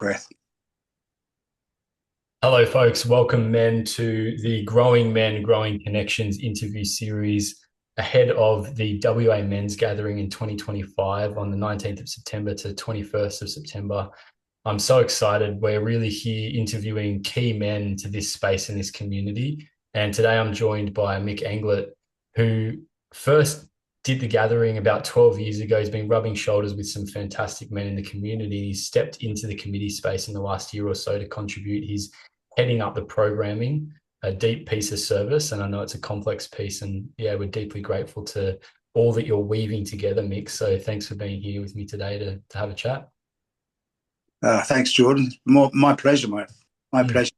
breath. Hello, folks. Welcome, men, to the Growing Men, Growing Connections interview series ahead of the WA Men's Gathering in 2025 on the 19th of September to 21st of September. I'm so excited. We're really here interviewing key men to this space in this community. And today I'm joined by Mick Englert, who first did the gathering about 12 years ago. He's been rubbing shoulders with some fantastic men in the community. He's stepped into the committee space in the last year or so to contribute. He's heading up the programming, a deep piece of service. And I know it's a complex piece. And yeah, we're deeply grateful to all that you're weaving together, Mick. So thanks for being here with me today to have a chat. Thanks, Jordan. My pleasure, mate. My Mm, pleasure.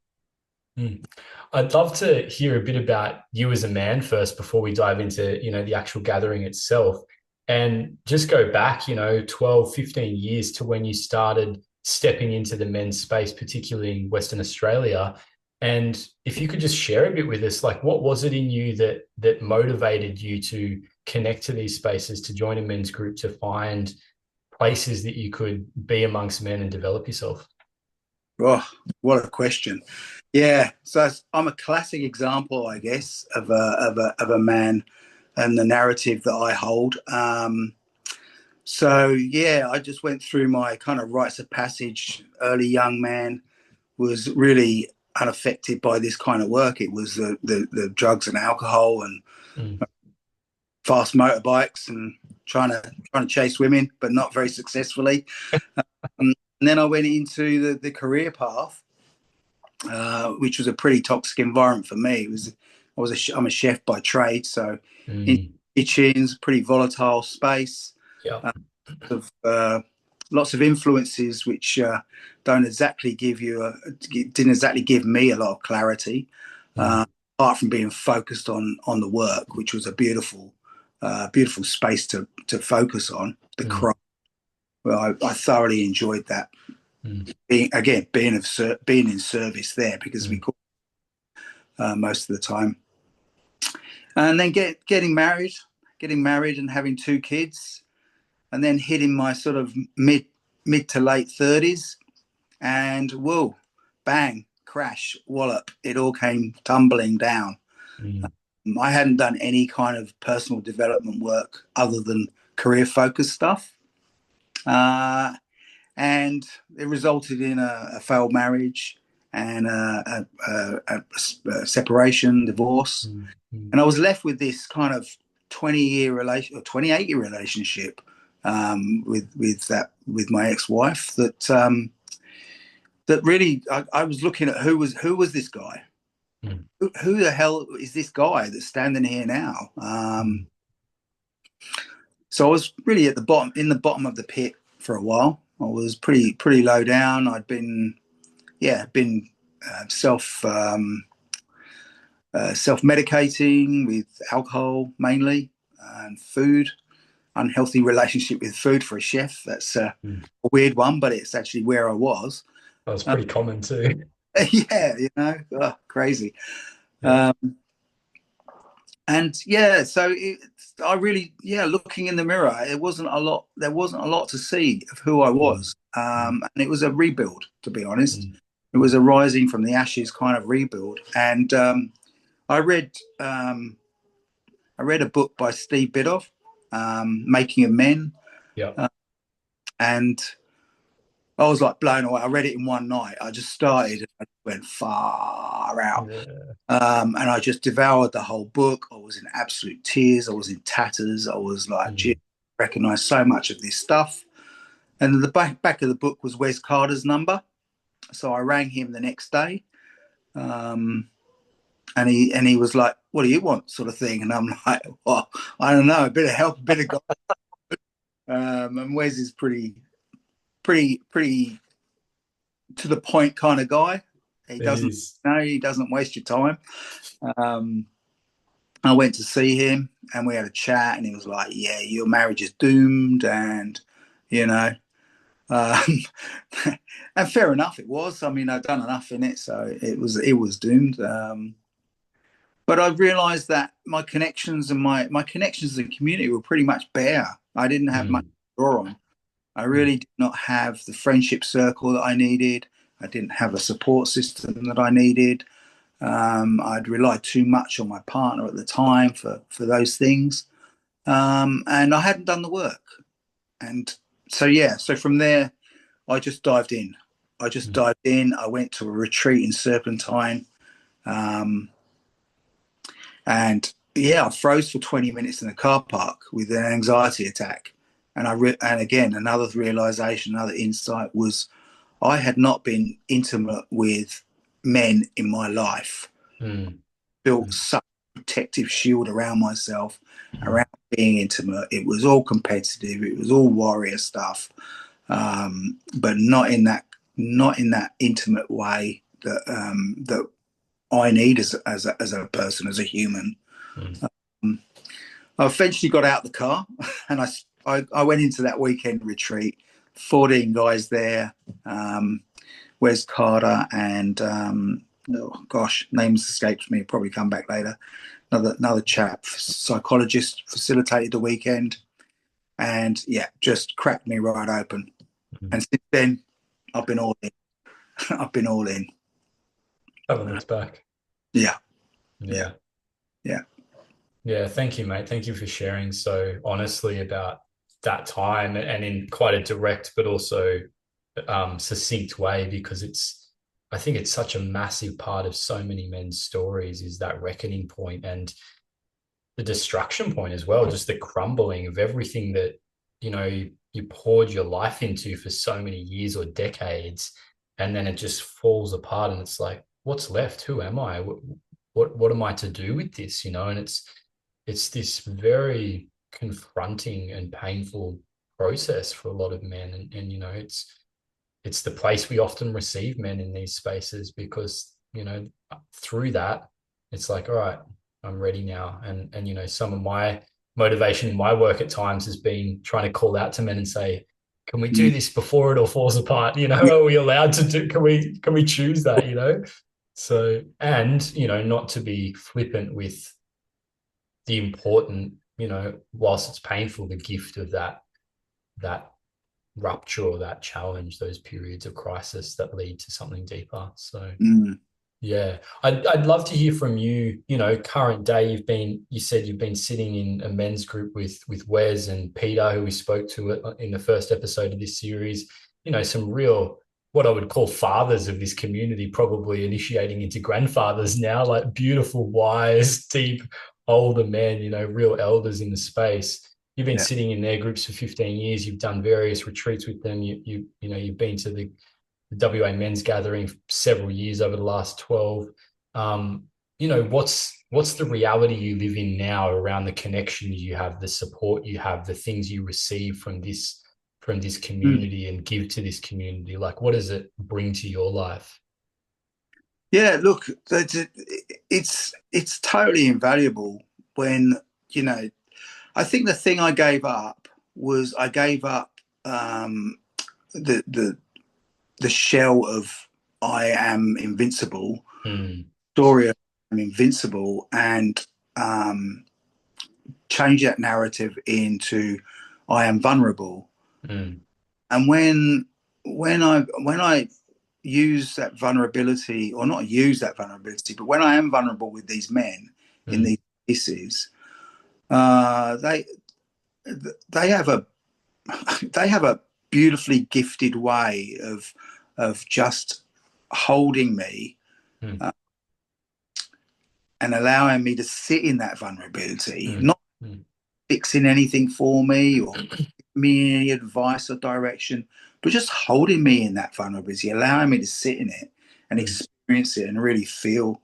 mm. I'd love to hear a bit about you as a man first before we dive into, the actual gathering itself, and just go back, 12, 15 years to when you started stepping into the men's space, particularly in Western Australia. And if you could just share a bit with us, like what was it in you that motivated you to connect to these spaces, to join a men's group, to find places that you could be amongst men and develop yourself? Oh, what a question. Yeah, so I'm a classic example, I guess, of a man and the narrative that I hold. So yeah, I just went through my kind of rites of passage. Early young man, was really unaffected by this kind of work. It was the drugs and alcohol and Mm, fast motorbikes and trying to chase women, but not very successfully. And then I went into the career path, which was a pretty toxic environment for me. I'm a chef by trade, so in mm, kitchens, pretty volatile space, yeah. uh, of lots of influences which don't exactly didn't exactly give me a lot of clarity, Mm, apart from being focused on the work, which was a beautiful space to focus on the mm, craft. Well, I thoroughly enjoyed that. mm, Being in service there because we mm, could most of the time, and then getting married and having two kids, and then hitting my sort of mid to late 30s, and whoa, bang, crash, wallop, it all came tumbling down. mm, I hadn't done any kind of personal development work other than career focused stuff. Uh, and it resulted in a failed marriage and a separation, divorce. mm, mm, And I was left with this kind of 20-year relation or 28-year relationship with my ex-wife that really I was looking at who was this guy? mm, Who the hell is this guy that's standing here now? mm, So I was really at the bottom, in the bottom of the pit for a while. I was pretty low down. I'd been self self medicating with alcohol mainly and food. Unhealthy relationship with food for a chef. That's mm. a weird one, but it's actually where I was. That was Uh, pretty common too. yeah, crazy. Yeah. Um, and yeah, I really, looking in the mirror, there wasn't a lot to see of who I Mm, was. mm, And it was a rebuild, to be honest. mm, It was a rising from the ashes kind of rebuild. And I read, um, I read a book by Steve Biddulph, Making of Men. yeah. Uh, and I was like blown away. I read it in one night. I just started and I went far out. Yeah. And I just devoured the whole book. I was in absolute tears. I was in tatters. I was like, gee, Mm, I recognize so much of this stuff. And the back of the book was Wes Carter's number. So I rang him the next day. Um, and he was like, "What do you want?" sort of thing. And I'm like, "Well, I don't know, a bit of help, a bit of God." And Wes is pretty to the point kind of guy. He it doesn't is. he doesn't waste your time. Um, I went to see him and we had a chat, and he was like, "Yeah, your marriage is doomed," and you know, um, and fair enough, it was. I mean, I'd done enough in it, so it was doomed. But I realised that my connections and my connections in the community were pretty much bare. I didn't have much Mm, to draw on. I Mm. really did not have the friendship circle that I needed. I didn't have a support system that I needed. I'd relied too much on my partner at the time for those things, and I hadn't done the work. And so yeah, so from there, I just dived in. I just Mm. dived in. I went to a retreat in Serpentine, um, and yeah, I froze for 20 minutes in the car park with an anxiety attack. And again, another realization, another insight was I had not been intimate with men in my life. Mm. Built Mm. such a protective shield around myself, Mm. around being intimate. It was all competitive. It was all warrior stuff, but not in that intimate way that I need as a person, as a human. Mm. Um, I eventually got out the car, and I went into that weekend retreat. 14 guys there. Wes Carter and oh gosh, names escaped me. Probably come back later. Another chap, psychologist, facilitated the weekend, and yeah, just cracked me right open. Mm. And since then, I've been all in. I've been all in. Haven't looked back. Yeah, yeah, Yeah. yeah. Yeah. Thank you, mate. Thank you for sharing so honestly about that time and in quite a direct but also succinct way, because I think it's such a massive part of so many men's stories is that reckoning point and the destruction point as well, just the crumbling of everything that, you poured your life into for so many years or decades, and then it just falls apart and it's like, what's left? Who am I? What am I to do with this? And it's this very confronting and painful process for a lot of men. And it's the place we often receive men in these spaces because, through that, it's like, all right, I'm ready now. And some of my motivation in my work at times has been trying to call out to men and say, can we do Mm. this before it all falls apart? Are we allowed to do, can we choose that? So, and, not to be flippant with the important, whilst it's painful, the gift of that rupture or that challenge, those periods of crisis that lead to something deeper. So Mm. yeah, I'd love to hear from you. Current day, you said you've been sitting in a men's group with Wes and Peter, who we spoke to in the first episode of this series. Some real, what I would call fathers of this community, probably initiating into grandfathers now, like beautiful, wise, deep, older men. Real elders in the space. You've been Yeah. sitting in their groups for 15 years. You've done various retreats with them. You've been to the WA men's gathering several years over the last 12. What's the reality you live in now around the connections you have, the support you have, the things you receive from this Mm. community and give to this community? Like, what does it bring to your life? Yeah, look, it's totally invaluable when you know. I think the thing I gave up was I gave up the the the shell of I am invincible, Mm. story of I'm invincible, and um, change that narrative into I am vulnerable. Mm. And when I use that vulnerability, or not use that vulnerability, but when I am vulnerable with these men in Mm. these cases, uh, they they have a they have a beautifully gifted way of just holding me, Mm. uh, and allowing me to sit in that vulnerability, Mm. not Mm. fixing anything for me or me any advice or direction, but just holding me in that vulnerability, allowing me to sit in it and Mm. experience it and really feel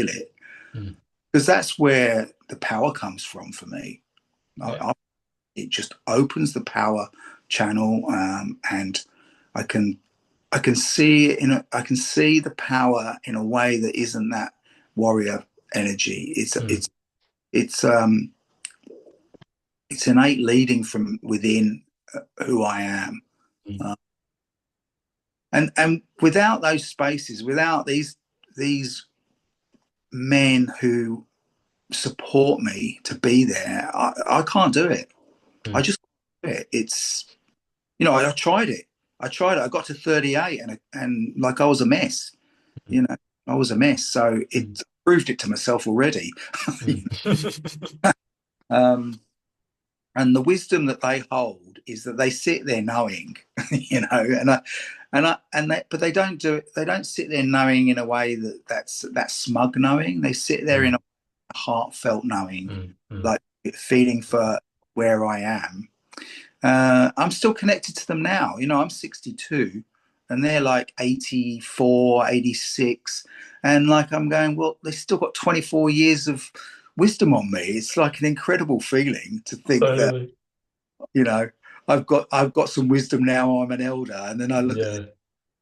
it, Mm. because that's where the power comes from for me. Yeah. It just opens the power channel, and I can I can see it I can see the power in a way that isn't that warrior energy. It's Mm. it's it's um it's innate leading from within who I am. Mm. Uh, and without those spaces, without these men who support me to be there, I can't do it. I Mm. just It's, I tried it. I tried it. I got to 38 and like I was a mess. You know, I was a mess. So Mm. it proved it to myself already. Mm. um, and the wisdom that they hold is that they sit there knowing, but they don't do it. They don't sit there knowing in a way that's smug knowing. They sit there in Mm. a heartfelt knowing, Mm. Mm. like feeling for where I am. I'm still connected to them now. I'm 62 and they're like 84, 86. And like I'm going, well, they've still got 24 years of wisdom on me. It's like an incredible feeling to think that, Totally. you know, I've got some wisdom now. I'm an elder. And then I look at them,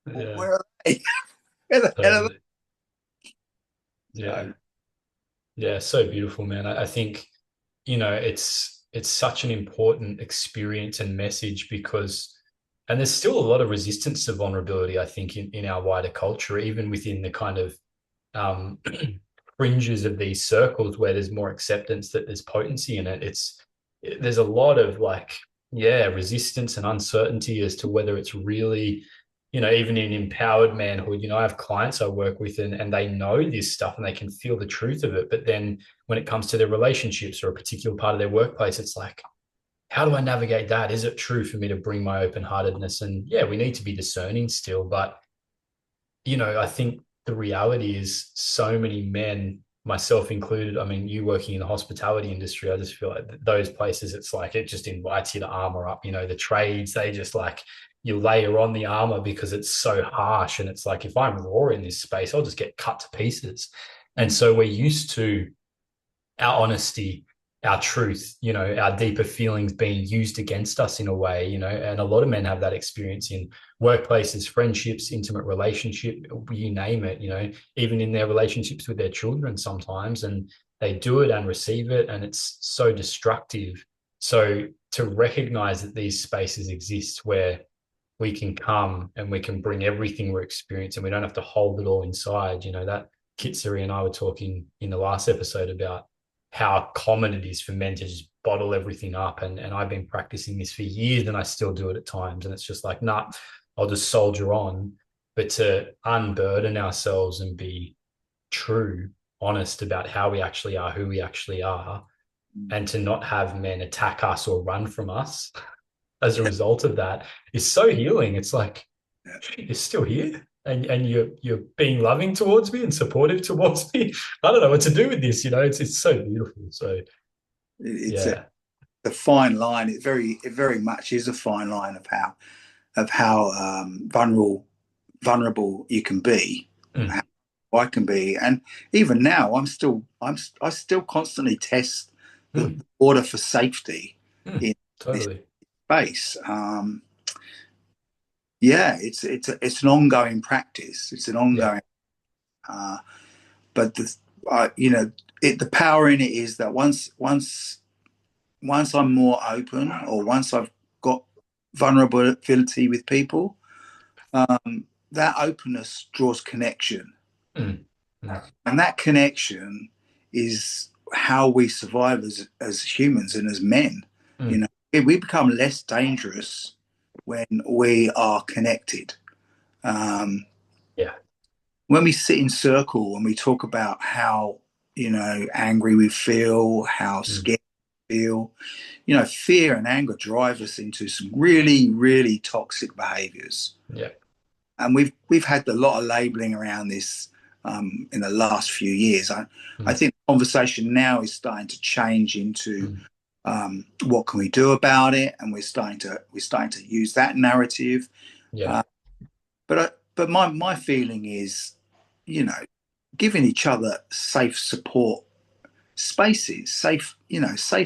Yeah. well, Yeah. where are they? Where the hell are they? Totally. Yeah. So, Yeah. So beautiful, man. I think, it's such an important experience and message because, and there's still a lot of resistance to vulnerability, I think, in our wider culture, even within the kind of um, fringes of these circles where there's more acceptance that there's potency in it. There's a lot of like, yeah, resistance and uncertainty as to whether it's really, even in empowered manhood. I have clients I work with and they know this stuff and they can feel the truth of it. But then when it comes to their relationships or a particular part of their workplace, it's like, how do I navigate that? Is it true for me to bring my open heartedness? And yeah, we need to be discerning still, but I think the reality is so many men, myself included. I mean, you working in the hospitality industry, I just feel like those places, it's like it just invites you to armor up. The trades, they just like you layer on the armor because it's so harsh. And it's like, if I'm raw in this space, I'll just get cut to pieces. And so we're used to our honesty, our truth, our deeper feelings being used against us in a way, and a lot of men have that experience in workplaces, friendships, intimate relationship, you name it, even in their relationships with their children sometimes, and they do it and receive it, and it's so destructive. So to recognize that these spaces exist where we can come and we can bring everything we're experiencing, we don't have to hold it all inside, that Kitsari and I were talking in the last episode about how common it is for men to just bottle everything up. And I've been practicing this for years and I still do it at times. And it's just like, nah, I'll just soldier on. But to unburden ourselves and be true, honest about how we actually are, who we actually are, and to not have men attack us or run from us as a result of that is so healing. It's like, you're still here and you're being loving towards me and supportive towards me. I don't know what to do with this. It's so beautiful. So it's yeah. a fine line. It very much is a fine line of how vulnerable you can be, Mm. how I can be, and even now I still constantly test the Mm. order for safety Mm. in this Totally. space. Yeah, it's an ongoing practice. It's an Yeah. ongoing, uh, but the power in it is that once I'm more open, or once I've got vulnerability with people, that openness draws connection. Mm. Mm. And that connection is how we survive as humans and as men. You Mm. know, we become less dangerous when we are connected. Um, Yeah. when we sit in circle and we talk about how, angry we feel, how Mm. scared we feel, fear and anger drive us into some really, really toxic behaviors. Yeah. And we've had a lot of labeling around this in the last few years. I Mm. think the conversation now is starting to change into Mm. what can we do about it, and we're starting to use that narrative. Yeah. Uh, but my feeling is, you know, giving each other safe support spaces, safe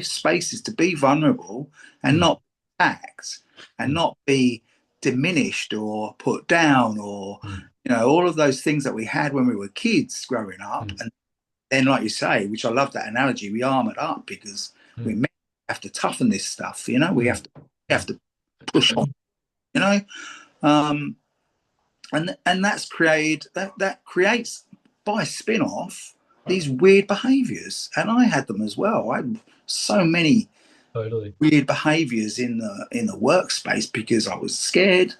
spaces to be vulnerable and Mm. not act and Mm. not be diminished or put down, or Mm. all of those things that we had when we were kids growing up. Mm. And then, like you say, which I love that analogy, we arm it up because we Mm. have to toughen this stuff. We have Mm. to we have to push on. You know, um, and that creates, by spin-off, these weird behaviors, and I had them as well. I had so many Totally. weird behaviors in the workspace because I was scared,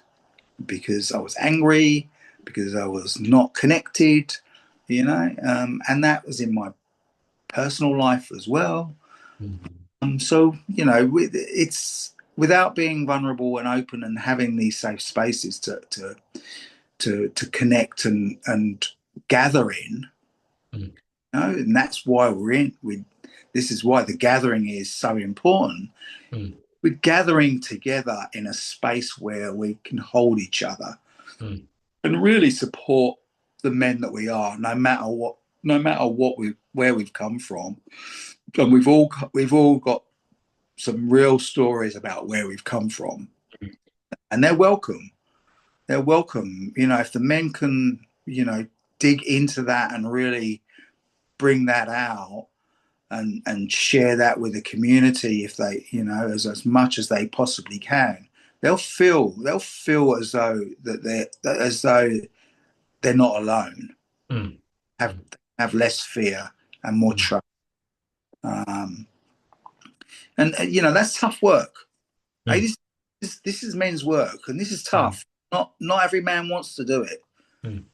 because I was angry, because I was not connected, and that was in my personal life as well. Mm, So it's without being vulnerable and open and having these safe spaces to connect and gather in, mm, and that's why we're in. This is why the gathering is so important. mm, We're gathering together in a space where we can hold each other mm, and really support the men that we are, no matter what where we've come from, and we've all got some real stories about where we've come from, and they're welcome. They're welcome. If the men can, dig into that and really bring that out and share that with the community, if they, as much as they possibly can, they'll feel as though they're not alone. mm, Have mm, have less fear and more mm, trust. Um, and that's tough work. Hey, mm, this is men's work, and this is mm, tough. Not every man wants to do it. mm,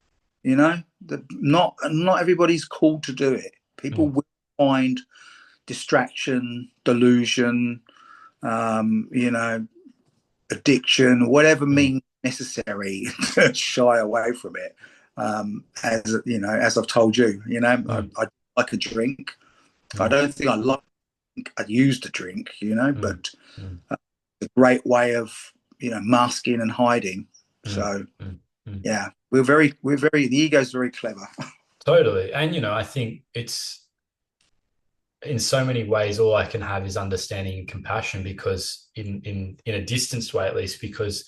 Not everybody's called to do it. People mm, will find distraction, delusion, addiction, whatever mm, means necessary to shy away from it. As I've told you, mm, I like a drink. I mm, don't think I used to drink, mm, but mm, a great way of masking and hiding. mm, So mm, mm. yeah, we're very the ego's very clever. Totally. And, I think it's in so many ways, all I can have is understanding and compassion because in a distanced way, at least, because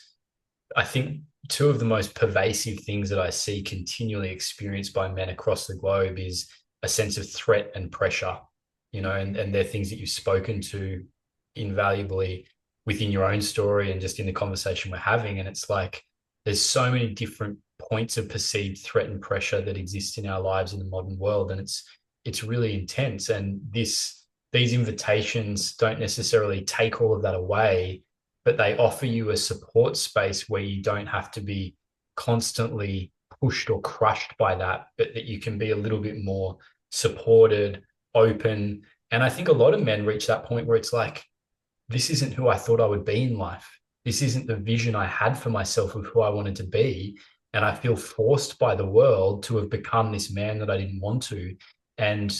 I think two of the most pervasive things that I see continually experienced by men across the globe is a sense of threat and pressure, and they're things that you've spoken to invaluably within your own story and just in the conversation we're having. And it's like there's so many different points of perceived threat and pressure that exist in our lives in the modern world. And it's really intense. And these invitations don't necessarily take all of that away, but they offer you a support space where you don't have to be constantly pushed or crushed by that, but that you can be a little bit more supported, open. And I think a lot of men reach that point where it's like, this isn't who I thought I would be in life. This isn't the vision I had for myself of who I wanted to be. And I feel forced by the world to have become this man that I didn't want to. And,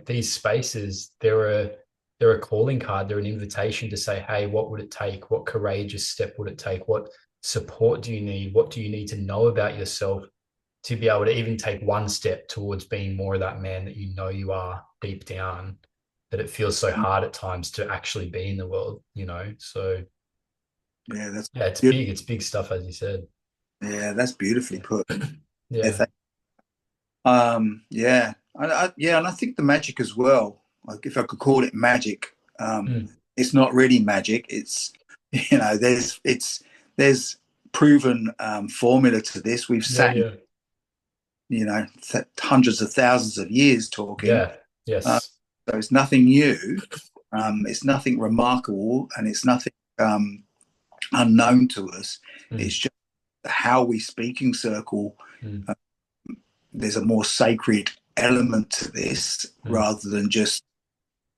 these spaces, they're a calling card, they're an invitation to say, hey, what would it take? What courageous step would it take? What support do you need? What do you need to know about yourself to be able to even take one step towards being more of that man that you know you are deep down, that it feels so hard at times to actually be in the world. So Yeah, that's yeah, it's beautiful. big. It's big stuff, as you said. Yeah, that's beautifully Yeah. put. Yeah, Yeah. yeah, and I think the magic as well. Like if I could call it magic, Mm. it's not really magic. It's there's proven formula to this. We've Yeah. sat, Yeah. hundreds of thousands of years talking. Yeah. Uh, Yes. so it's nothing new. It's nothing remarkable, and it's nothing unknown to us. It's Mm. just how we speaking circle. Mm. Uh, there's a more sacred element to this Mm. rather than just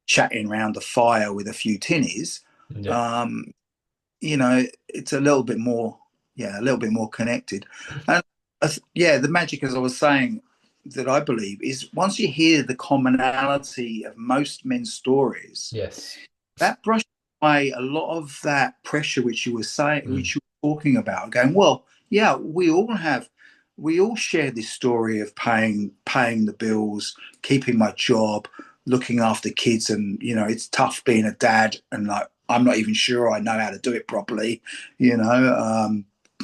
chatting around the fire with a few tinnies. Yeah. Um, it's a little bit more, yeah, a little bit more connected. And yeah, the magic, as I was saying, that I believe is once you hear the commonality of most men's stories, Yes. that brushes away a lot of that pressure which you were saying, Mm. which you were talking about. Going, well, yeah, we all share this story of paying the bills, keeping my job, looking after kids, and it's tough being a dad, and like I'm not even sure I know how to do it properly.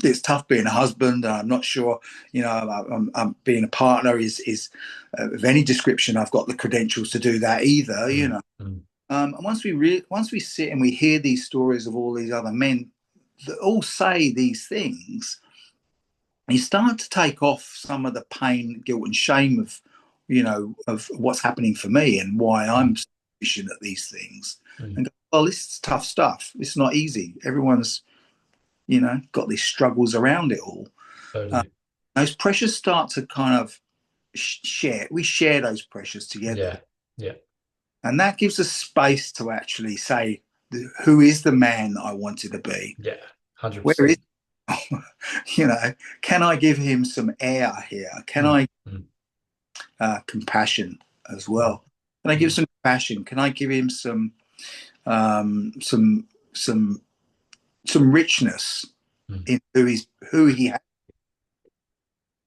It's tough being a husband. I'm not sure, I'm being a partner is of any description. I've got the credentials to do that either. Mm. Mm. And once we sit and we hear these stories of all these other men that all say these things, you start to take off some of the pain, guilt, and shame of what's happening for me and why I'm Mm. efficient at these things Mm. and go, well, this is tough stuff. It's not easy. Everyone's, got these struggles around it all. Uh, Totally. those pressures start to kind of share. We share those pressures together. Yeah. Yeah. And that gives us space to actually say, who is the man that I wanted to be? Yeah. Where is, 100%. you know, can I give him some air here? Can Mm. I Mm. compassion as Mm. well? Can I give Mm. some compassion? Can I give him um, some some some richness Mm. in who he has,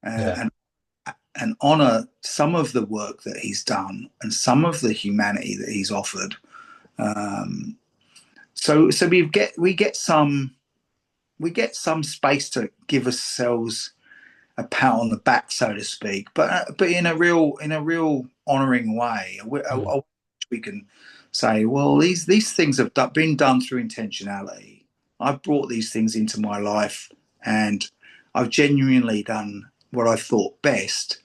Yeah. and honor some of the work that he's done and some of the humanity that he's offered. Um, so we get some space to give ourselves a pat on the back, so to speak, but in a real honouring way. Mm. We can say, well, these things have been done through intentionality. I've brought these things into my life, and I've genuinely done what I thought best,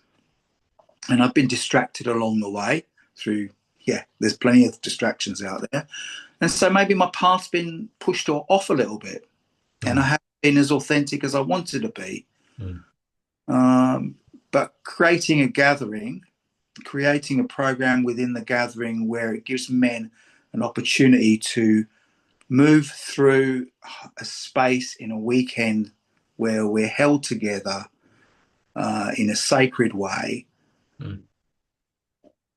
and I've been distracted along the way through. Yeah, there's plenty of distractions out there, and so maybe my path's been pushed off a little bit, and I Mm. haven't been as authentic as I wanted to be. Mm. Um, but creating a program within the gathering where it gives men an opportunity to move through a space in a weekend where we're held together in a sacred way Mm.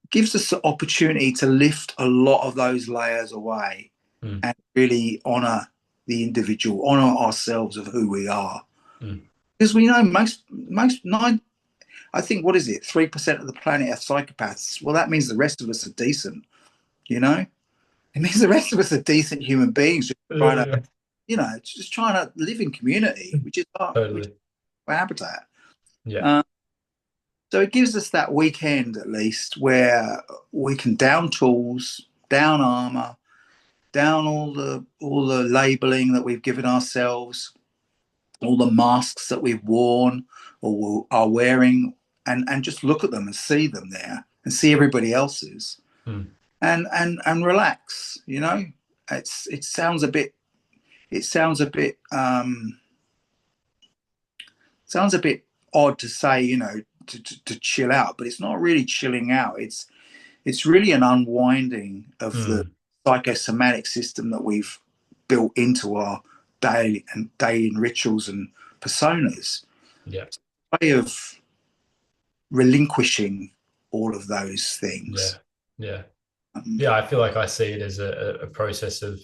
gives us the opportunity to lift a lot of those layers away Mm. and really honor the individual, honor ourselves of who we are. Mm. Because we know most nine, I think, what is it, 3% of the planet are psychopaths. Well, that means the rest of us are decent, you know? It means the rest of us are decent human beings just trying to, Yeah. just trying to live in community, which is Totally. our habitat. Yeah. Uh, so it gives us that weekend at least where we can down tools, down armor, down all the labeling that we've given ourselves, all the masks that we've worn or are wearing, and just look at them and see them there and see everybody else's, Mm. and relax. It sounds a bit it sounds a bit odd to say, to chill out, but it's not really chilling out. It's really an unwinding of the Mm. psychosomatic system that we've built into our daily rituals and personas. Yeah. Way of relinquishing all of those Yeah. things. Yeah. Um, Yeah. I feel like I see it as a process of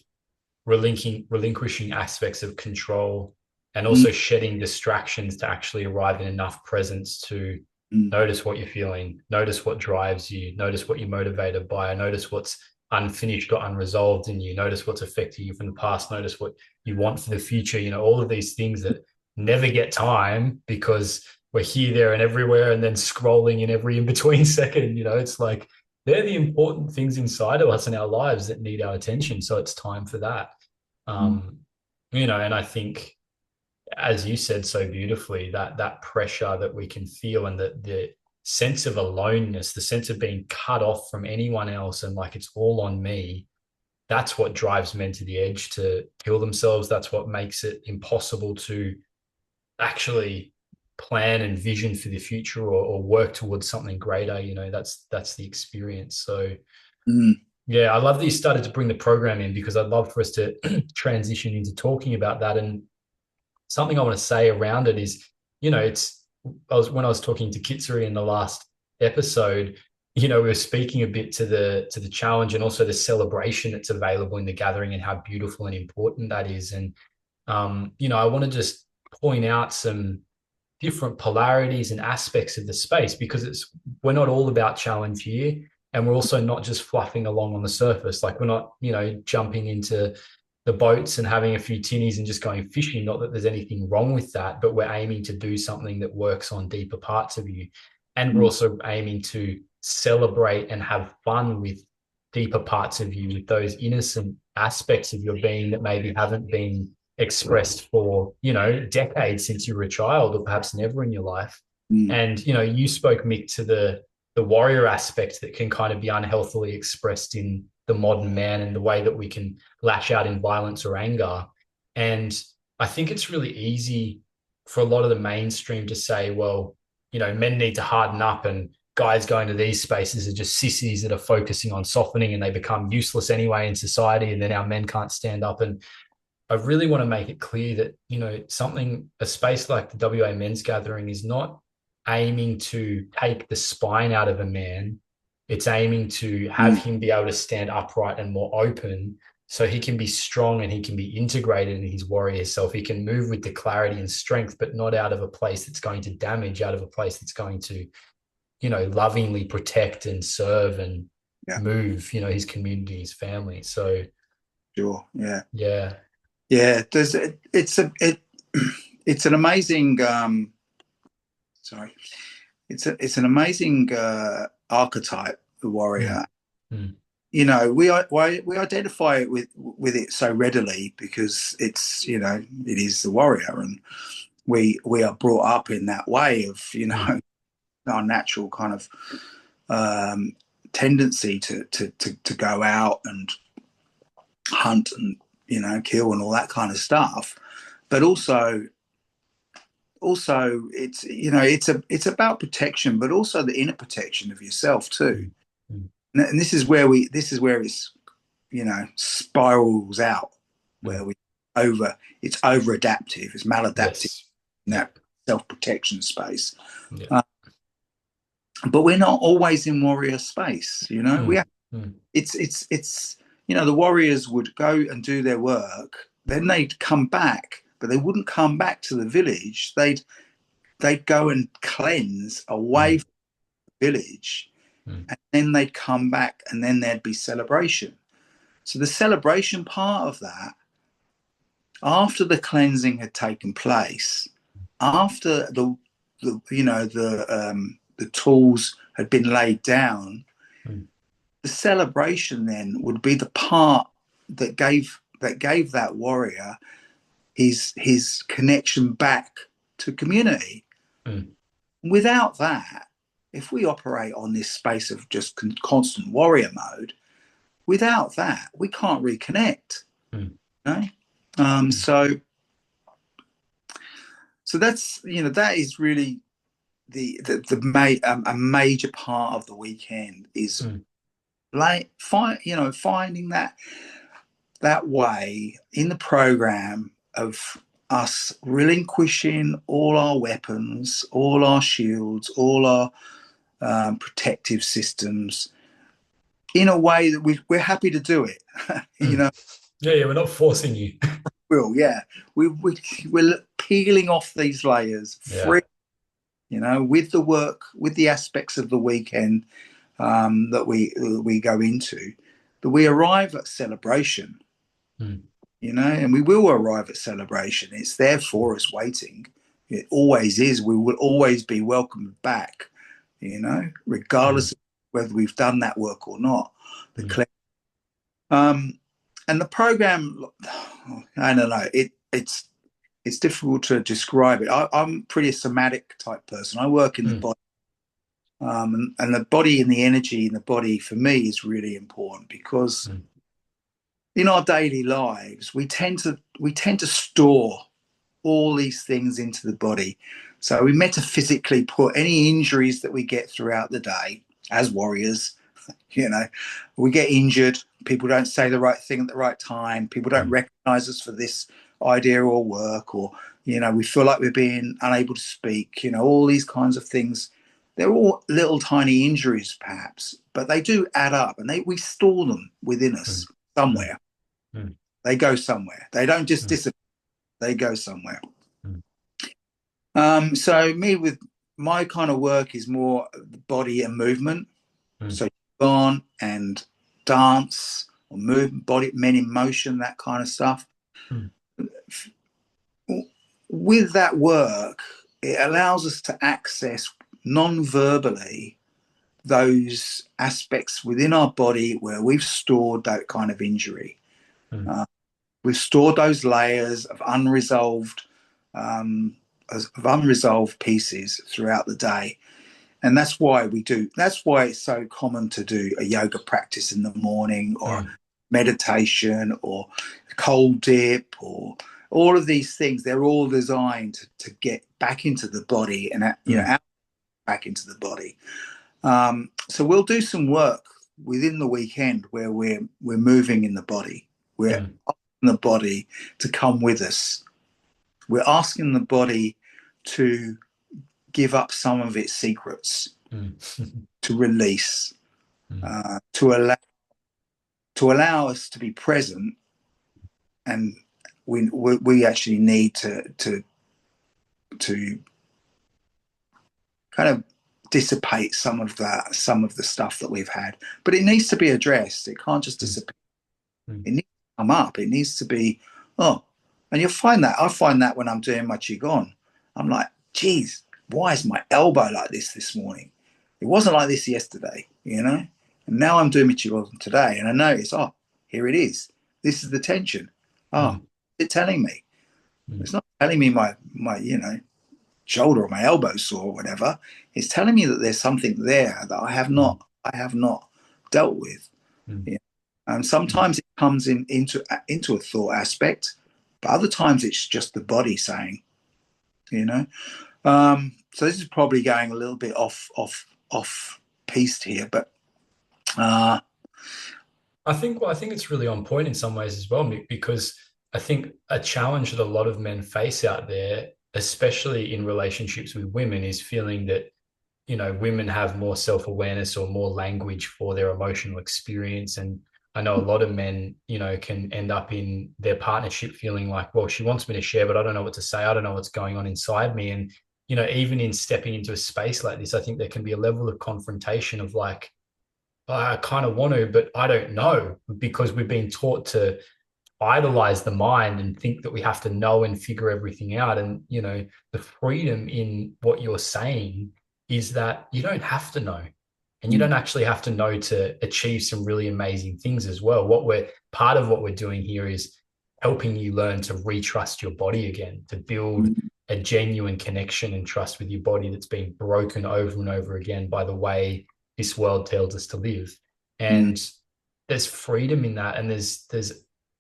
relinquishing aspects of control and mm, also shedding distractions to actually arrive in enough presence to mm, notice what you're feeling, notice what drives you, notice what you're motivated by, notice what's unfinished or unresolved in you, notice what's affected you from the past, notice what you want for the future. All of these things that never get time because we're here, there, and everywhere, and then scrolling in every in between second. It's like they're the important things inside of us in our lives that need our attention. So it's time for that. mm, Um, and I think, as you said so beautifully, that pressure that we can feel and the sense of aloneness, the sense of being cut off from anyone else and like it's all on me, that's what drives men to the edge to kill themselves. That's what makes it impossible to actually plan and vision for the future or work towards something greater. That's the experience. So mm, yeah, I love that you started to bring the program in because I'd love for us to transition into talking about that. And something I want to say around it is, when I was talking to Kitsuri in the last episode, we were speaking a bit to the challenge and also the celebration that's available in the gathering and how beautiful and important that is. And I want to just point out some different polarities and aspects of the space because we're not all about challenge here, and we're also not just fluffing along on the surface. Like we're not jumping into the boats and having a few tinnies and just going fishing. Not that there's anything wrong with that, but we're aiming to do something that works on deeper parts of you, and we're mm, also aiming to celebrate and have fun with deeper parts of you, with those innocent aspects of your being that maybe haven't been expressed for decades since you were a child or perhaps never in your life. mm, And you spoke, Mick, to the warrior aspect that can kind of be unhealthily expressed in the modern man and the way that we can lash out in violence or anger. And I think it's really easy for a lot of the mainstream to say, well, men need to harden up, and guys going to these spaces are just sissies that are focusing on softening, and they become useless anyway in society. And then our men can't stand up. And I really want to make it clear that, a space like the WA Men's Gathering is not aiming to take the spine out of a man. It's aiming to have Mm. him be able to stand upright and more open, so he can be strong and he can be integrated in his warrior self. He can move with the clarity and strength, but not out of a place that's going to damage, out of a place that's going to, lovingly protect and serve and Yeah, move, his community, his family. So, sure. Yeah. yeah. Yeah. It's an amazing, sorry, it's an amazing archetype, the Mm, warrior. mm, We identify it with it so readily because it is the warrior, and we are brought up in that way of mm, our natural kind of um, tendency to go out and hunt and kill and all that kind of stuff. But also it's about protection, but also the inner protection of yourself too. mm, mm, And this is where it's spirals out, mm. where it's over adaptive, it's maladaptive Yes. in Yeah. that self-protection space. Yeah. uh, but we're not always in warrior space. Mm, mm, It's the warriors would go and do their work, then they'd come back, but they wouldn't come back to the village. They'd go and cleanse away mm, from the village, mm, and then they'd come back, and then there'd be celebration. So the celebration part of that, after the cleansing had taken place, after the tools had been laid down, mm, the celebration then would be the part that gave that warrior his connection back to community. mm, Without that, if we operate on this space of just constant warrior mode, without that, we can't reconnect. mm, You know? mm, So that's that is really a major part of the weekend is mm, like finding that way in the program of us relinquishing all our weapons, all our shields, all our protective systems in a way that we're happy to do it. you mm. know, Yeah, yeah, we're not forcing you. yeah, we're peeling off these layers Yeah. free, with the work, with the aspects of the weekend that we go into, that we arrive at celebration, Mm, and we will arrive at celebration. It's there for us waiting. It always is. We will always be welcomed back, mm, regardless of whether we've done that work or not. mm, The um, and the program, I don't know. It's difficult to describe it. I'm pretty a somatic type person. I work in the mm, body, and the body and the energy in the body for me is really important because mm, in our daily lives we tend to store all these things into the body. So we metaphysically put any injuries that we get throughout the day as warriors. you know, we get injured. People don't say the right thing at the right time. People don't mm, recognize us for this idea or work, or, we feel like we're being unable to speak, all these kinds of things. They're all little tiny injuries, perhaps, but they do add up, and we store them within us mm, mm, somewhere. mm, They go somewhere. They don't just mm, disappear. They go somewhere. mm, So me with my kind of work is more body and movement. mm, So on and dance or move body, men in motion, that kind of stuff. mm, With that work, it allows us to access non-verbally those aspects within our body where we've stored that kind of injury. mm, Uh, we've stored those layers of unresolved pieces throughout the day, And that's why that's why it's so common to do a yoga practice in the morning, or mm, meditation, or cold dip, or all of these things. They're all designed to get back into the body, and mm, out back into the body. So we'll do some work within the weekend where we're moving in the body. We're mm, asking the body to come with us. We're asking the body to give up some of its secrets, mm, to release, mm, to allow us to be present. And we actually need to kind of dissipate some of the stuff that we've had. But it needs to be addressed. It can't just mm, disappear. mm, It needs to come up. It needs to be, oh, and you'll find that. I find that when I'm doing my Qigong, I'm like, geez, why is my elbow like this morning? It wasn't like this yesterday, you know? And now I'm doing my Qigong today, and I notice, oh, here it is. This is the tension. Oh, mm, it's telling me. mm, It's not telling me my shoulder or my elbow sore or whatever. It's telling me that there's something there that mm, I have not dealt with. mm, Yeah. And mm. sometimes it comes into a thought aspect, but other times it's just the body saying, you know. So this is probably going a little bit off piste here, but uh, I think it's really on point in some ways as well, Mick, because I think a challenge that a lot of men face out there, especially in relationships with women, is feeling that, women have more self-awareness or more language for their emotional experience. And I know a lot of men, can end up in their partnership feeling like, well, she wants me to share, but I don't know what to say. I don't know what's going on inside me. And, even in stepping into a space like this, I think there can be a level of confrontation of like, I kind of want to, but I don't know, because we've been taught to idolize the mind and think that we have to know and figure everything out. And, the freedom in what you're saying is that you don't have to know. And you mm, don't actually have to know to achieve some really amazing things as well. Part of what we're doing here is helping you learn to retrust your body again, to build mm, a genuine connection and trust with your body that's been broken over and over again by the way this world tells us to live. mm, And there's freedom in that. And there's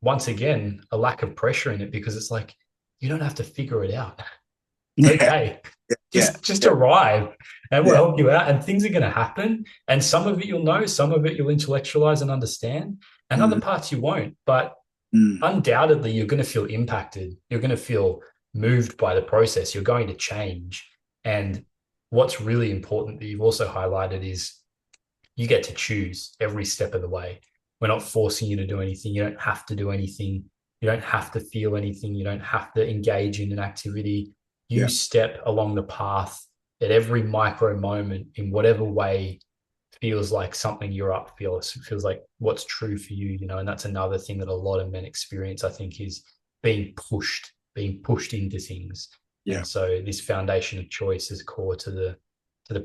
once again a lack of pressure in it, because it's like, you don't have to figure it out. It's yeah, okay. yeah, Just yeah, arrive, and we'll yeah, help you out. And things are going to happen. And some of it you'll know, some of it you'll intellectualize and understand, and other mm, parts you won't. But mm, undoubtedly, you're going to feel impacted. You're going to feel moved by the process. You're going to change. And what's really important that you've also highlighted is you get to choose every step of the way. We're not forcing you to do anything. You don't have to do anything. You don't have to feel anything. You don't have to engage in an activity. You yeah, step along the path at every micro moment in whatever way feels like something you're up feels. It feels like what's true for you, and that's another thing that a lot of men experience, I think, is being pushed into things. yeah. And so this foundation of choice is core to the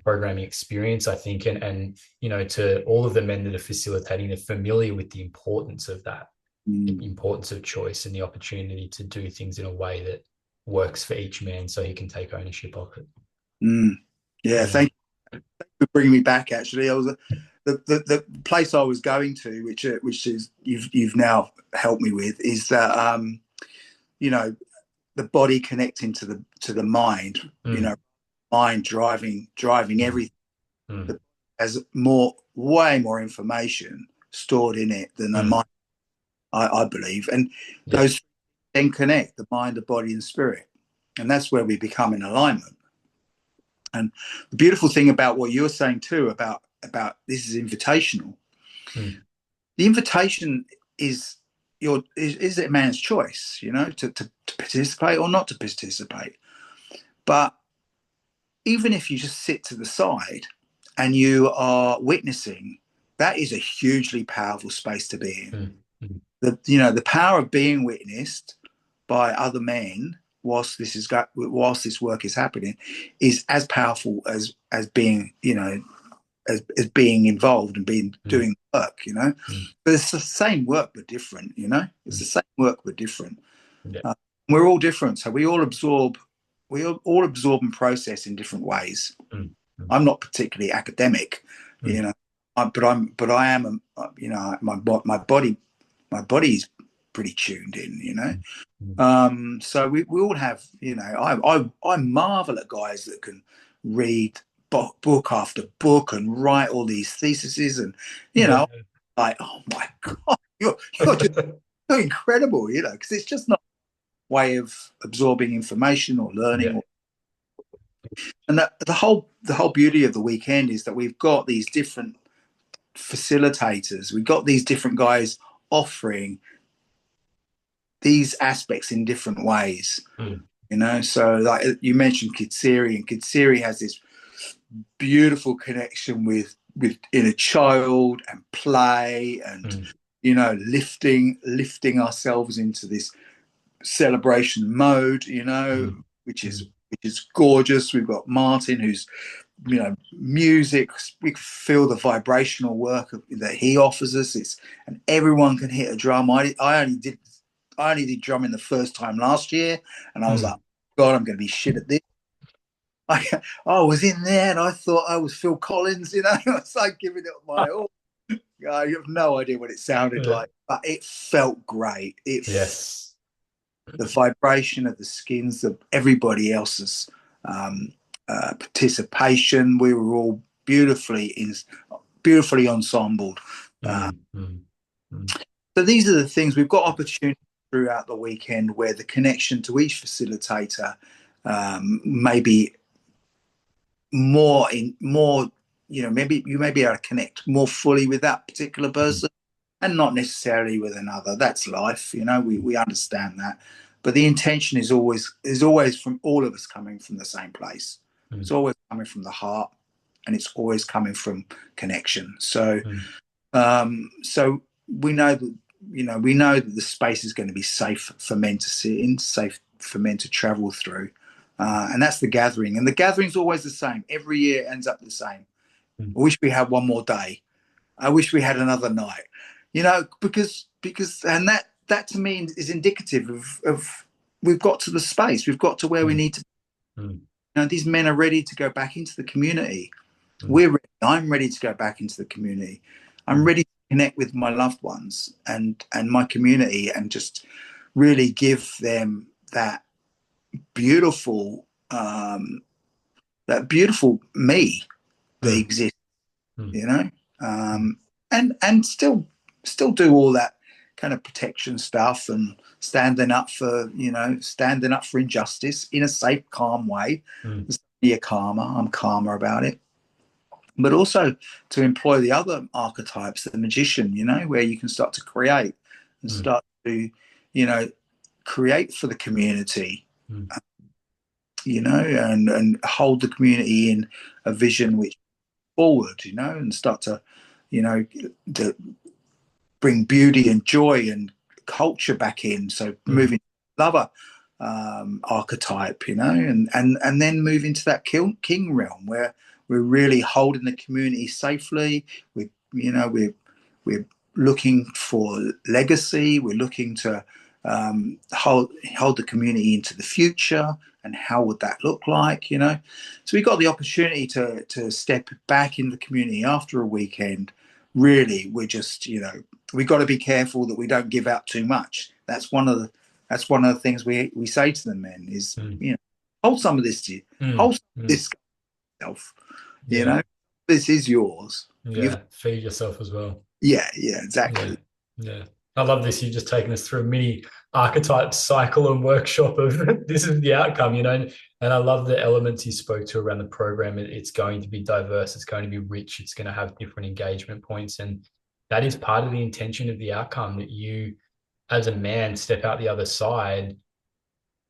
programming experience, I think. And to all of the men that are facilitating, they're familiar with the importance of that, the Mm, importance of choice and the opportunity to do things in a way that works for each man so he can take ownership of it. mm. Yeah, Mm, thank you for bringing me back. Actually, I was the place I was going to, which is you've now helped me with, is that you know the body connecting to the mind. mm, Mind driving mm, everything. mm, That has way more information stored in it than the mm. mind. I believe, and Yeah. those then connect the mind, the body, and spirit, and that's where we become in alignment. And the beautiful thing about what you're saying too about this is invitational. Mm, The invitation is a man's choice, to participate or not to participate. But even if you just sit to the side and you are witnessing, that is a hugely powerful space to be in. mm, mm, The power of being witnessed by other men whilst this work is happening is as powerful as being as being involved and being mm, doing work. mm, But it's the same work but different. It's mm. the same work but different. Yeah. uh, we're all different, so we all absorb and process in different ways. Mm, I'm not particularly academic, you mm, know, but I am, my body's pretty tuned in, you know. mm, mm. So we all have, you know, I marvel at guys that can read book after book and write all these theses, and you Yeah. know, like, oh my god, you're just so incredible, you know, because it's just not a way of absorbing information or Yeah. learning. And the whole beauty of the weekend is that we've got these different facilitators, we've got these different guys offering these aspects in different ways. Mm, You know, so like you mentioned Kitsiri, and Kitsiri has this beautiful connection with inner child and play, and mm, you know, lifting ourselves into this celebration mode, you know, mm, which is gorgeous. We've got Martin, who's, you know, music. We can feel the vibrational work that he offers us. It's and everyone can hit a drum. I only did drumming the first time last year, and I was like, mm, God, I'm going to be shit at this. I was in there, and I thought I was Phil Collins. You know, I was like giving it my all. You have no idea what it sounded yeah. like, but it felt great. Yes. The vibration of the skins of everybody else's um, participation. We were all beautifully ensembled. Uh, Mm, mm, mm, so these are the things we've got opportunities throughout the weekend where the connection to each facilitator may be more, you know, maybe you may be able to connect more fully with that particular mm, person and not necessarily with another. That's life, you know, we understand that, but the intention is always from all of us coming from the same place. It's mm, always coming from the heart, and it's always coming from connection. So mm, so we know that, you know, we know that the space is going to be safe for men to sit in, safe for men to travel through, and that's the gathering. And the gathering's always the same. Every year ends up the same. mm, I wish we had one more day. I wish we had another night. You know, because and that to me is indicative of we've got to the space. We've got to where we mm, need to. mm, You know, these men are ready to go back into the community. mm, I'm ready to go back into the community. I'm mm, ready to connect with my loved ones and my community, and just really give them beautiful um, that beautiful me that mm, exists, mm, you know, mm, and still do all that kind of protection stuff and standing up for injustice in a safe, calm way. mm, You're calmer. I'm calmer about it, but also to employ the other archetypes, the magician, you know, where you can start to create and mm, start to, you know, create for the community, mm, you know, and hold the community in a vision which forward, you know, and start to, you know, to bring beauty and joy and culture back in. So mm, moving lover archetype, you know, and then move into that king realm where we're really holding the community safely. We're looking for legacy. We're looking to hold the community into the future. And how would that look like, you know? So we got the opportunity to step back in the community after a weekend. Really, we're just, you know, we got to be careful that we don't give out too much. That's one of the things we say to the men is, mm, you know, hold some of this to you, mm, hold some of mm. this yourself, you Yeah. know, this is yours. You've Yeah. Feed yourself as well. yeah, Yeah. exactly. Yeah. I love this. You've just taken us through a mini archetype cycle and workshop of this is the outcome, you know. And I love the elements you spoke to around the program. It's going to be diverse, it's going to be rich, it's going to have different engagement points. And that is part of the intention of the outcome that you, as a man, step out the other side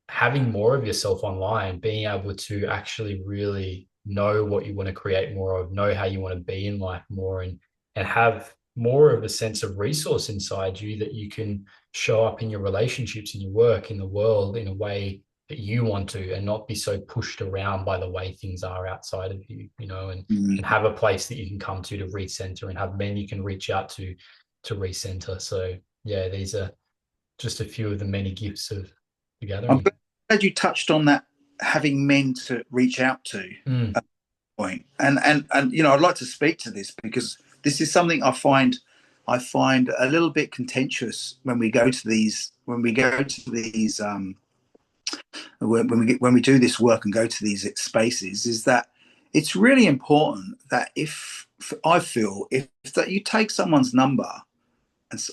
having more of yourself online, being able to actually really know what you want to create more of, know how you want to be in life more, and have more of a sense of resource inside you that you can show up in your relationships, in your work, in the world in a way that you want to, and not be so pushed around by the way things are outside of you, you know, and Mm. have a place that you can come to recenter, and have men you can reach out to recenter. So yeah, these are just a few of the many gifts of the I'm gathering. glad you touched on that, having men to reach out to. Mm, point. And I'd like to speak to this because this is something I find a little bit contentious when we go to these when we do this work and go to these spaces, is that it's really important that if I feel if that you take someone's number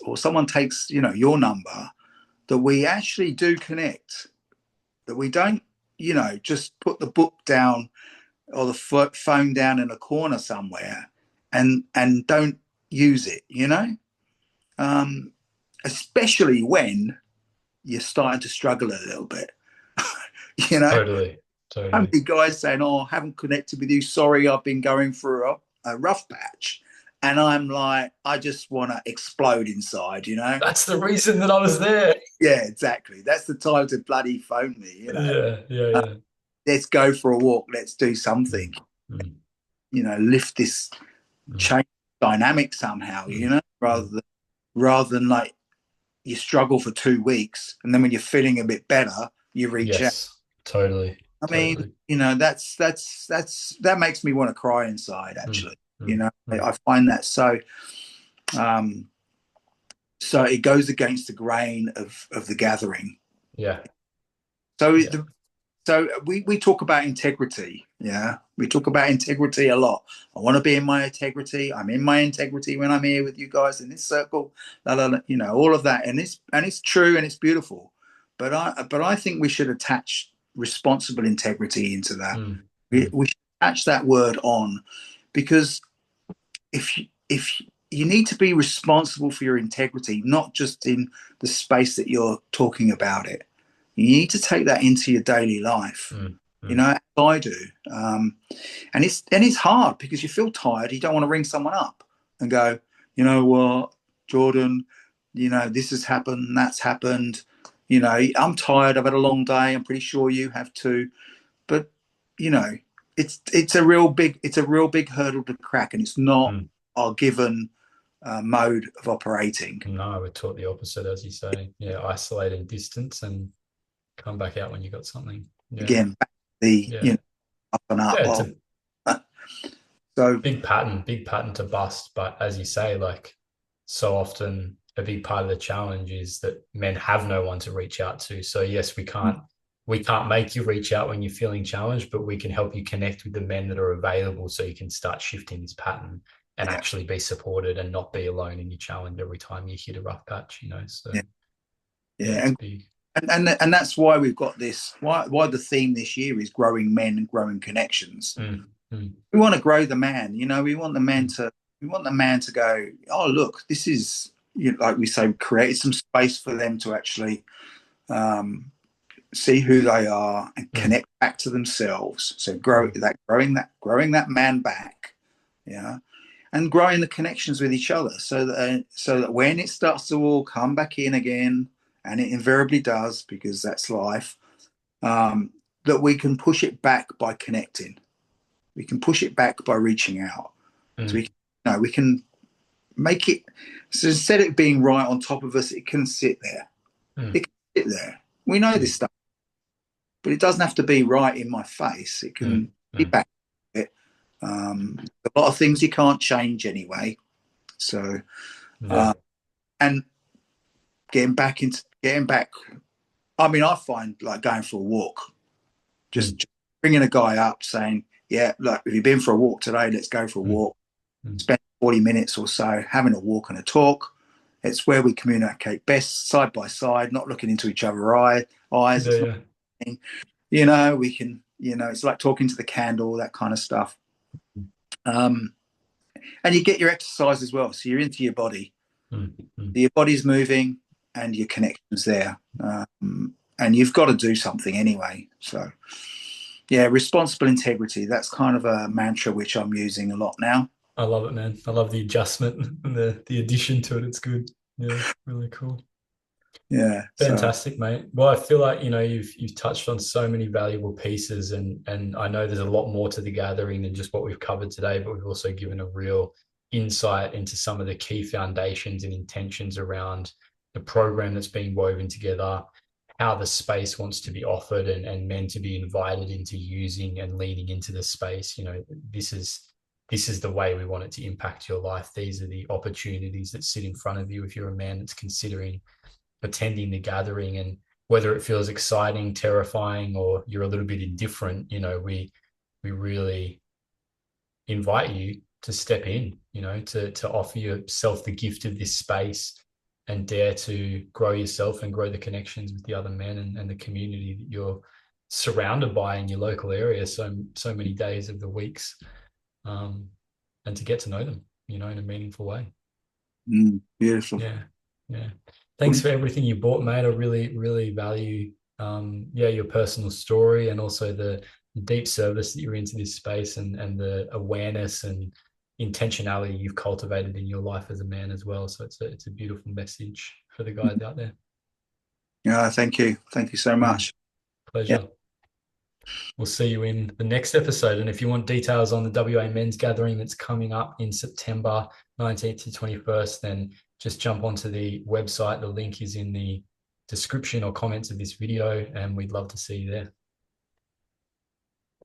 or someone takes your number, that we actually do connect, that we don't just put the book down or the phone down in a corner somewhere and don't use it, um, especially when you're starting to struggle a little bit. you know Totally. how Totally. many guys saying, "Oh, I haven't connected with you, sorry, I've been going through a rough patch," and I'm like, I just want to explode inside. That's the reason that I was there. Yeah, exactly, that's the time to bloody phone me. Yeah, yeah, uh, yeah. let's go for a walk, let's do Mm, something, mm, lift this mm, change dynamic somehow, mm, rather mm. than like you struggle for 2 weeks and then when you're feeling a bit better, you reach out. Yes, totally, I mean, totally. that makes me want to cry inside, Mm, actually. mm, mm. I find that um so it goes against the grain of the gathering. Yeah, So yeah. we talk about integrity. Yeah, we talk about integrity a lot. I want to be in my integrity. I'm in my integrity when I'm here with you guys in this circle. La, la, la, all of that, and it's true and it's beautiful. But I think we should attach responsible integrity into that. Mm, mm, We should attach that word on, because if you need to be responsible for your integrity, not just in the space that you're talking about it. You need to take that into your daily life. mm, mm. As I do, and it's hard because you feel tired. You don't want to ring someone up and go, you know what, Jordan, this has happened, that's happened. I'm tired. I've had a long day. I'm pretty sure you have too. But you know, it's a real big hurdle to crack, and it's not Mm. our given mode of operating. No, we're taught the opposite, as you say. Yeah, isolate and distance and come back out when you got something. Yeah, Again, back to the yeah. up and up. Yeah, it's Oh, a so big pattern to bust. But as you say, like so often a big part of the challenge is that men have no one to reach out to. So yes, we can't make you reach out when you're feeling challenged, but we can help you connect with the men that are available so you can start shifting this pattern and yeah, actually be supported and not be alone in your challenge every time you hit a rough patch. So yeah, yeah, yeah, it's big. and that's why we've got this. Why the theme this year is growing men and growing connections. Mm, mm, We want to grow the man. We want the man mm, to we want the man to go, oh look, this is, like we say, create some space for them to actually um, see who they are and mm, connect back to themselves. So mm. growing that man back, yeah, and growing the connections with each other, so that when it starts to all come back in again, and it invariably does because that's life, that we can push it back by connecting. We can push it back by reaching out. So Mm, we can make it, so instead of it being right on top of us, it can sit there. mm, It can sit there. We know this mm, stuff, but it doesn't have to be right in my face. It mm, can be mm. back a bit. A lot of things you can't change anyway. So, Yeah. uh, and getting back. I mean, I find like going for a walk, Mm, just bringing a guy up, saying, "Yeah, look, have you been for a walk today? Let's go for a mm, walk." mm. Spend 40 minutes or so having a walk and a talk. It's where we communicate best, side by side, not looking into each other's eyes. Yeah, It's not, yeah. we can, it's like talking to the candle, that kind of stuff. Um, and you get your exercise as well. So you're into your body. Mm, mm. Your body's moving and your connection's there. And you've got to do something anyway. So, yeah, responsible integrity. That's kind of a mantra which I'm using a lot now. I love it, man. I love the adjustment and the addition to it. It's good. Yeah, really cool. Yeah. So, Fantastic, mate. Well, I feel like you've touched on so many valuable pieces, and I know there's a lot more to the gathering than just what we've covered today, but we've also given a real insight into some of the key foundations and intentions around the program that's being woven together, how the space wants to be offered, and men to be invited into using and leading into the space. This is the way we want it to impact your life. These are the opportunities that sit in front of you if you're a man that's considering attending the gathering. And whether it feels exciting, terrifying, or you're a little bit indifferent, we really invite you to step in, to offer yourself the gift of this space and dare to grow yourself and grow the connections with the other men and the community that you're surrounded by in your local area so many days of the weeks, and to get to know them, in a meaningful way. Beautiful. Yeah. Thanks for everything you brought, mate. I really, really value, your personal story, and also the deep service that you're into this space, and the awareness and intentionality you've cultivated in your life as a man as well. So it's a beautiful message for the guys out there. Yeah, thank you so much. Pleasure. Yeah. We'll see you in the next episode. And if you want details on the WA Men's Gathering that's coming up in September 19th to 21st, then just jump onto the website. The link is in the description or comments of this video, and we'd love to see you there.